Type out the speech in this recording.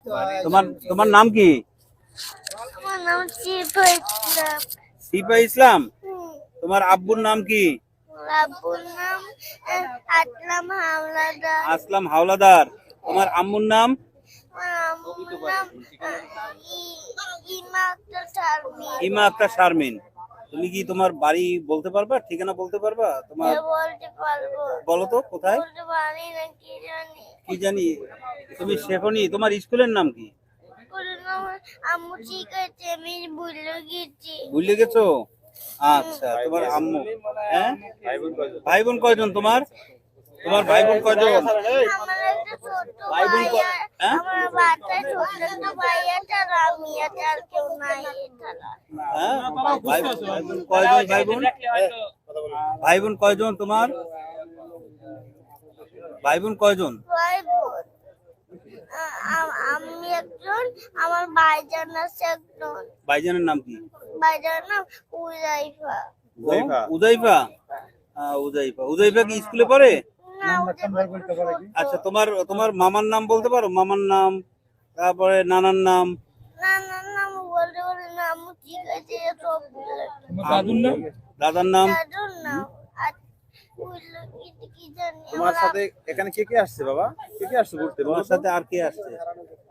তোমার তোমার নাম কি? আমার নাম শিফা ইসলাম। সিফা ইসলাম। তোমার আব্বুর নাম কি? আব্বুর নাম আসলাম হাওলাদার। আসলাম হাওলাদার। তোমার আম্মুর নাম? আমার আম্মুর নাম ইমা আক্তার শারমিন। ইমা আক্তার শারমিন। তুমি কি তোমার বাড়ি বলতে পারবা, ঠিকানা বলতে পারবা তোমার? বলতে পারবো, বলো তো কোথায়? বলতে পারি না, কি জানি। কি জানি। তুমি শেখনি। তোমার স্কুলের নাম কি? স্কুলের নাম আম্মু ঠিক আছে, আমি ভুলে গেছি। ভুলে গেছো? আচ্ছা, তোমার আম্মু। হ্যাঁ, ভাই বোন কয়জন তোমার? তোমার ভাই বোন কয়জন? আমার একটা ছোট ভাই বোন ভাই হ্যাঁ আমার বাচ্চা ছোট একটা ভাই আছে, আর আমি আছে, আর কেউ নাই এছাড়া। হ্যাঁ, ভাই বোন কয়জন? ভাই বোন কয়জন তোমার? ভাই বোন কয়জন? ভাই বোন আমি একজন, আমার ভাইজান আছে একজন। ভাইজানের নাম কি? ভাইজানের নাম উজাইফা। উজাইফা। উজাইফা। উজাইফা কি স্কুলে পড়ে? না, উজাইফা ছোট। আচ্ছা, তোমার তোমার মামার নাম বলতে পারো? মামার নাম, তারপরে নানার নাম? না না না, বলতে পারি না, আম্মু ঠিক আছে সব বলে। দাদুর নাম? দাদার নাম? দাদুর নাম আর কি জানি। তোমার সাথে এখানে কে কে আসছে বাবা? কে কে আসছে ঘুরতে? তোমার সাথে আর কে আসছে?